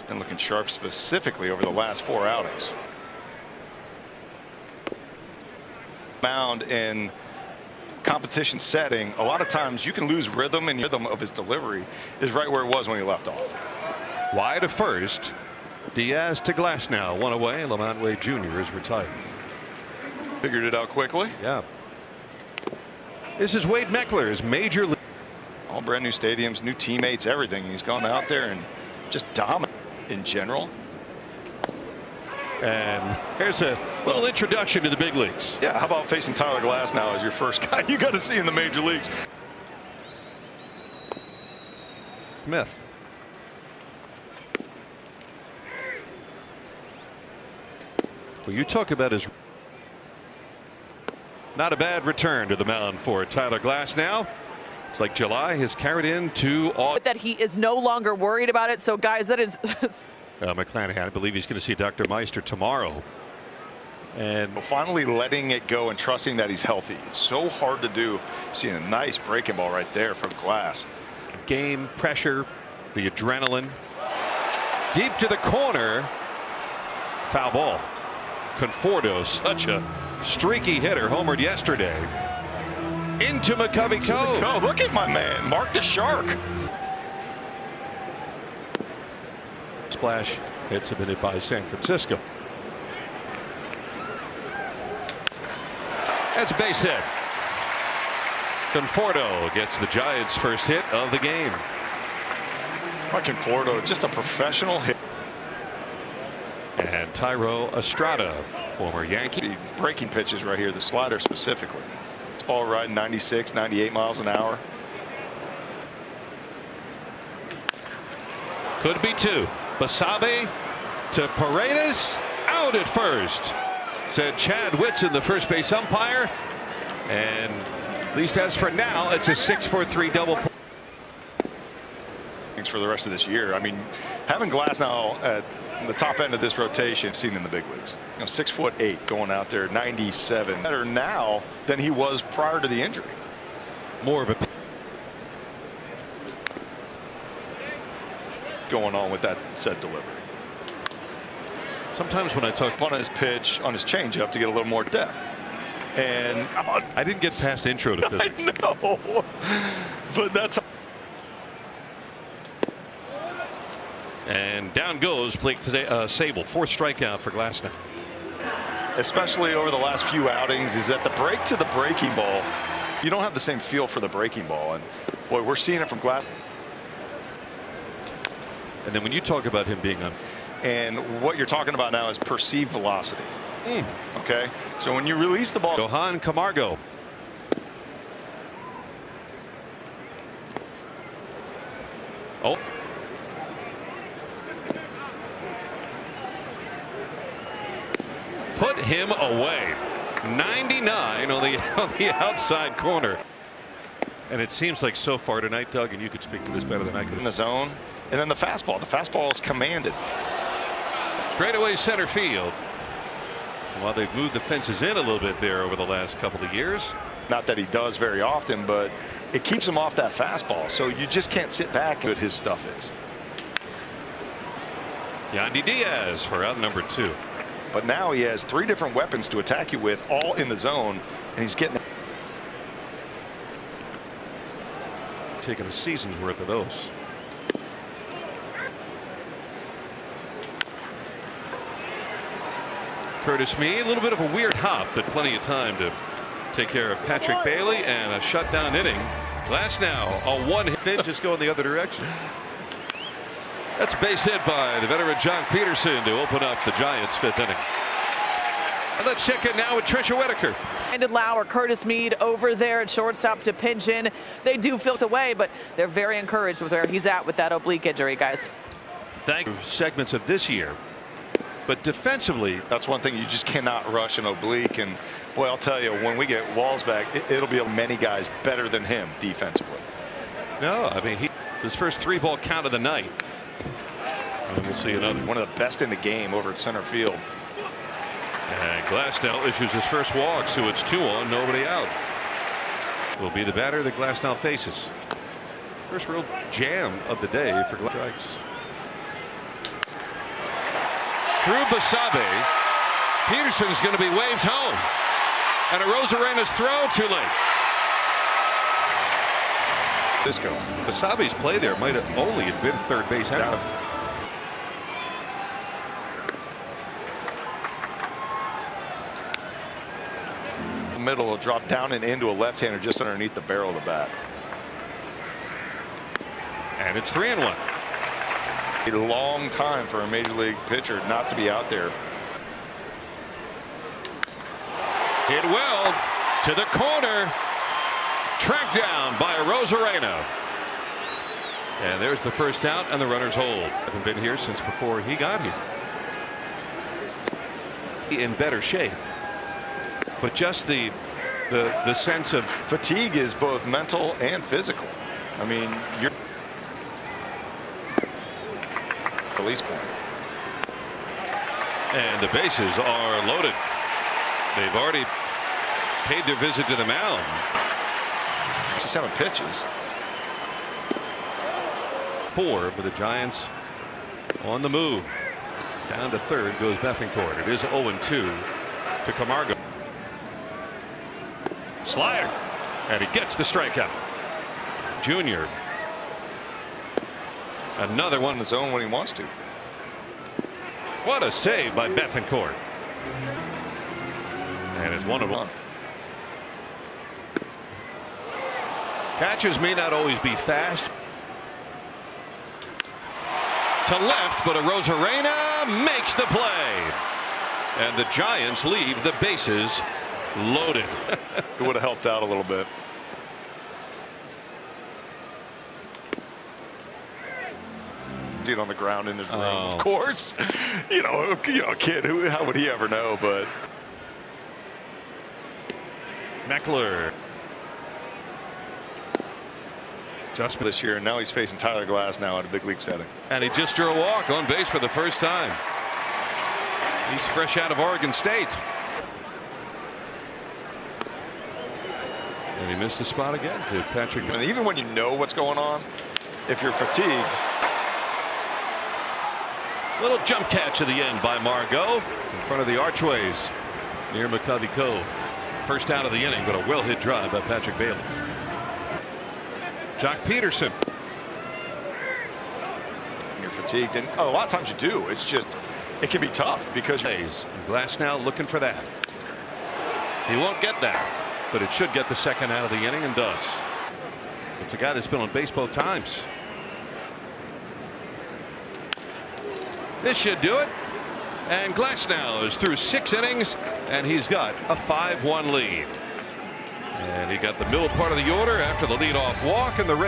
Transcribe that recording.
And looking sharp specifically over the last 4 outings. Mound in competition setting, a lot of times you can lose rhythm, and rhythm of his delivery is right where it was when he left off. Wide of first. Diaz to Glasnow, one away. Lamont Wade Jr. is retired. Figured it out quickly. Yeah. This is Wade Meckler's major league. All brand new stadiums, new teammates, everything. He's gone out there and just dominant in general. And here's a little introduction to the big leagues. Yeah, how about facing Tyler Glasnow as your first guy you got to see in the major leagues? Smith. Well, you talk about his. Not a bad return to the mound for Tyler Glasnow. It's like July has carried into August. That he is no longer worried about it. So, guys, that is. McClanahan, I believe he's going to see Dr. Meister tomorrow. And finally letting it go and trusting that he's healthy. It's so hard to do. Seeing a nice breaking ball right there from Glass. Game pressure, the adrenaline. Deep to the corner. Foul ball. Conforto, such a streaky hitter, homered yesterday. Into McCovey Cove. Oh, look at my man, Mark the Shark. Splash hit submitted by San Francisco. That's a base hit. Conforto gets the Giants' first hit of the game. Conforto, just a professional hit. And Tyro Estrada, former Yankee. Breaking pitches right here, the slider specifically. Ball riding 96, 98 miles an hour. Could be two. Basabe to Paredes, out at first, said Chad Whitson, the first base umpire. And at least as for now, it's a 6-4-3 double. Thanks for the rest of this year. I mean, having Glasnow at the top end of this rotation, seen in the big leagues. 6'8", going out there, 97. Better now than he was prior to the injury. More of a going on with that said delivery. Sometimes when I talk on his pitch, on his changeup to get a little more depth. And I didn't get past intro to physics. I know, but that's. And down goes Blake today. Sable, fourth strikeout for Glasnow. Especially over the last few outings, is that the break to the breaking ball, you don't have the same feel for the breaking ball. And boy, we're seeing it from Glasnow. And then when you talk about him being on. And what you're talking about now is perceived velocity. Okay, so when you release the ball. Johan Camargo. Oh. Put him away. 99 on the outside corner. And it seems like so far tonight, Doug, and you could speak to this better than I could. In the zone, and then the fastball. The fastball is commanded. Straightaway center field. While they've moved the fences in a little bit there over the last couple of years. Not that he does very often, but it keeps him off that fastball. So you just can't sit back at his stuff is. Yandy Diaz for out number 2. But now he has 3 different weapons to attack you with, all in the zone, and he's getting. Taking a season's worth of those. Curtis Mead, a little bit of a weird hop, but plenty of time to take care of Patrick Bailey, and a shutdown inning. Glasnow, a one-hit just going the other direction. That's a base hit by the veteran John Peterson to open up the Giants' 5th inning. And let's check in now with Trisha Whitaker. Brandon Lauer, Curtis Mead over there at shortstop to pinch in. They do feel away, but they're very encouraged with where he's at with that oblique injury, guys. Thank you. Segments of this year. But defensively, that's one thing you just cannot rush an oblique. And boy, I'll tell you, when we get Walls back, it'll be many guys better than him defensively. No, I mean, his first 3-ball count of the night. And we'll see another. One of the best in the game over at center field. And Glasnow issues his first walk, so it's 2 on, nobody out. Will be the batter that Glasnow faces. First real jam of the day for strikes. through Basabe. Peterson's going to be waved home. And a Rosarena's throw too late. Cisco. Basabe's play there might have only have been third base out. Middle will drop down and into a left-hander just underneath the barrel of the bat. And it's 3-1. A long time for a major league pitcher not to be out there. Hit well to the corner. Tracked down by Rosarena. And there's the first out, and the runners hold. Haven't been here since before he got here. In better shape, but just the sense of fatigue is both mental and physical. I mean, you're release point. And the bases are loaded. They've already paid their visit to the mound. Just 7 pitches. 4, but the Giants on the move. Down to third goes Bethancourt. It is 0-2 to Camargo. Slider, and he gets the strikeout. Junior. Another one in the zone when he wants to. What a save by Bethancourt. And it's 1-1. Catches may not always be fast. To left, but a Rosarena makes the play. And the Giants leave the bases loaded. It would have helped out a little bit. On the ground in his room, of course. You know, a kid who, how would he ever know? But Meckler. Just this year, and now he's facing Tyler Glasnow at a big league setting. And he just drew a walk on base for the first time. He's fresh out of Oregon State. And he missed a spot again to Patrick. And even when you know what's going on, if you're fatigued. Little jump catch at the end by Margot in front of the archways near McCovey Cove. First out of the inning, but a well hit drive by Patrick Bailey. Jock Peterson. You're fatigued, and a lot of times you do. It's just, it can be tough because Glasnow looking for that. He won't get that, but it should get the second out of the inning, and does. It's a guy that's been on base both times. This should do it. And Glasnow is through 6 innings, and he's got a 5-1 lead. And he got the middle part of the order after the leadoff walk and the raise.